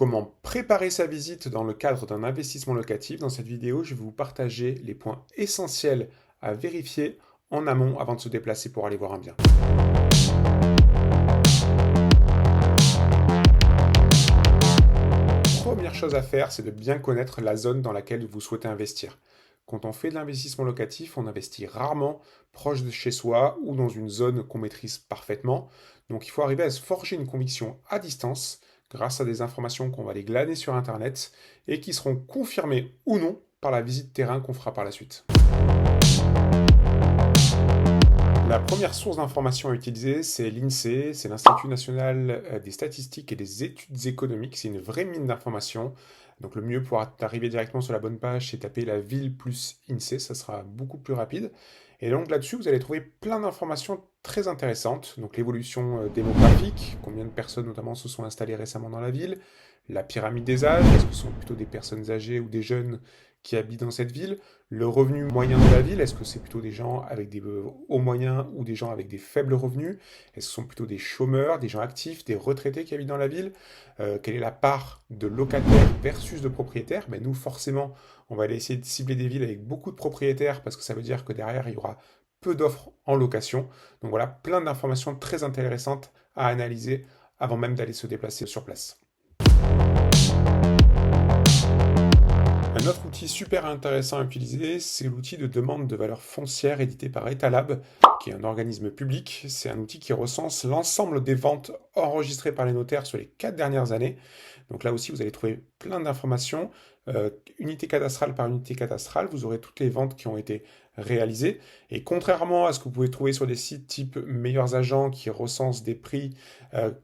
Comment préparer sa visite dans le cadre d'un investissement locatif? Dans cette vidéo, je vais vous partager les points essentiels à vérifier en amont avant de se déplacer pour aller voir un bien. Première chose à faire, c'est de bien connaître la zone dans laquelle vous souhaitez investir. Quand on fait de l'investissement locatif, on investit rarement proche de chez soi ou dans une zone qu'on maîtrise parfaitement. Donc il faut arriver à se forger une conviction à distance grâce à des informations qu'on va aller glaner sur Internet et qui seront confirmées ou non par la visite terrain qu'on fera par la suite. La première source d'information à utiliser, c'est l'INSEE, c'est l'Institut national des statistiques et des études économiques. C'est une vraie mine d'informations. Donc le mieux pour arriver directement sur la bonne page, c'est taper la ville plus INSEE, ça sera beaucoup plus rapide. Et donc là-dessus, vous allez trouver plein d'informations très intéressantes. Donc l'évolution démographique, combien de personnes notamment se sont installées récemment dans la ville, la pyramide des âges, est-ce que ce sont plutôt des personnes âgées ou des jeunes qui habitent dans cette ville, le revenu moyen de la ville, est-ce que c'est plutôt des gens avec des hauts moyens ou des gens avec des faibles revenus, est-ce que ce sont plutôt des chômeurs, des gens actifs, des retraités qui habitent dans la ville, quelle est la part de locataires versus de propriétaires? Ben nous forcément on va aller essayer de cibler des villes avec beaucoup de propriétaires parce que ça veut dire que derrière il y aura peu d'offres en location. Donc voilà, plein d'informations très intéressantes à analyser avant même d'aller se déplacer sur place. Un autre outil super intéressant à utiliser, c'est l'outil de demande de valeur foncière édité par Etalab, qui est un organisme public. C'est un outil qui recense l'ensemble des ventes enregistrées par les notaires sur les 4 dernières années. Donc là aussi, vous allez trouver plein d'informations. Unité cadastrale par unité cadastrale, vous aurez toutes les ventes qui ont été réalisées. Et contrairement à ce que vous pouvez trouver sur des sites type Meilleurs Agents qui recensent des prix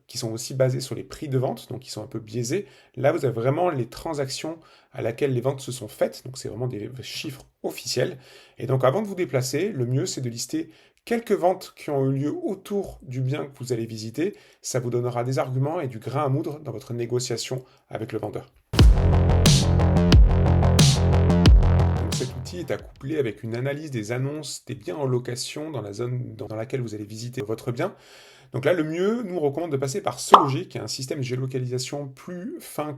qui sont aussi basés sur les prix de vente, donc qui sont un peu biaisés, là vous avez vraiment les transactions à laquelle les ventes se sont faites, donc c'est vraiment des chiffres officiels. Et donc avant de vous déplacer, le mieux c'est de lister quelques ventes qui ont eu lieu autour du bien que vous allez visiter. Ça vous donnera des arguments et du grain à moudre dans votre négociation avec le vendeur. Donc cet outil est à coupler avec une analyse des annonces des biens en location dans la zone dans laquelle vous allez visiter votre bien. Donc là, le mieux, nous, on recommande de passer par SeLoger, qui est un système de géolocalisation plus fin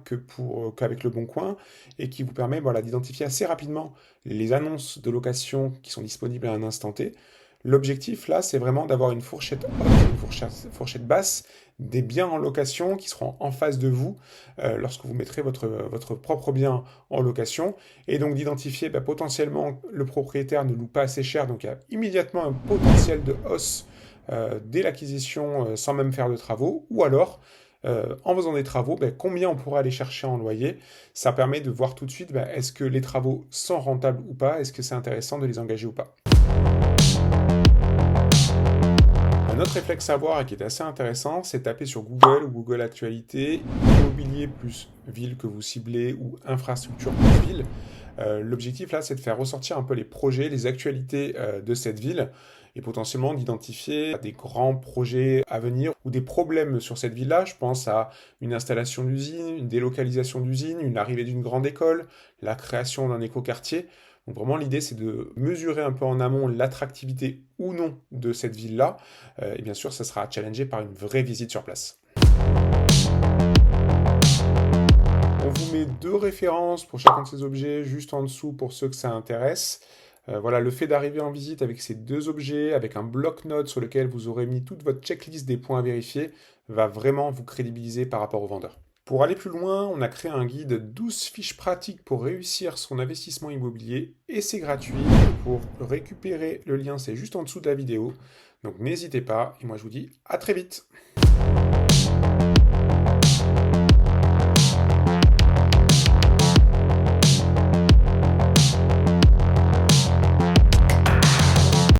qu'avec Le Bon Coin, et qui vous permet d'identifier assez rapidement les annonces de location qui sont disponibles à un instant T. L'objectif, là, c'est vraiment d'avoir une fourchette haute, une fourchette basse des biens en location qui seront en face de vous lorsque vous mettrez votre propre bien en location, et donc d'identifier potentiellement le propriétaire ne loue pas assez cher, donc il y a immédiatement un potentiel de hausse dès l'acquisition sans même faire de travaux, ou alors en faisant des travaux, combien on pourra aller chercher en loyer. Ça permet de voir tout de suite est-ce que les travaux sont rentables ou pas, est-ce que c'est intéressant de les engager ou pas. Un autre réflexe à avoir et qui est assez intéressant, c'est taper sur Google ou Google Actualité, immobilier plus ville que vous ciblez ou infrastructure plus ville. L'objectif là, c'est de faire ressortir un peu les projets, les actualités de cette ville et potentiellement d'identifier des grands projets à venir ou des problèmes sur cette ville-là. Je pense à une installation d'usine, une délocalisation d'usine, une arrivée d'une grande école, la création d'un écoquartier. Donc vraiment, l'idée, c'est de mesurer un peu en amont l'attractivité ou non de cette ville-là. Et bien sûr, ça sera challengé par une vraie visite sur place. On vous met 2 références pour chacun de ces objets juste en dessous pour ceux que ça intéresse. Voilà, le fait d'arriver en visite avec ces 2 objets, avec un bloc-notes sur lequel vous aurez mis toute votre checklist des points à vérifier, va vraiment vous crédibiliser par rapport au vendeur. Pour aller plus loin, on a créé un guide 12 fiches pratiques pour réussir son investissement immobilier et c'est gratuit. Pour récupérer le lien, c'est juste en dessous de la vidéo. Donc n'hésitez pas et moi je vous dis à très vite.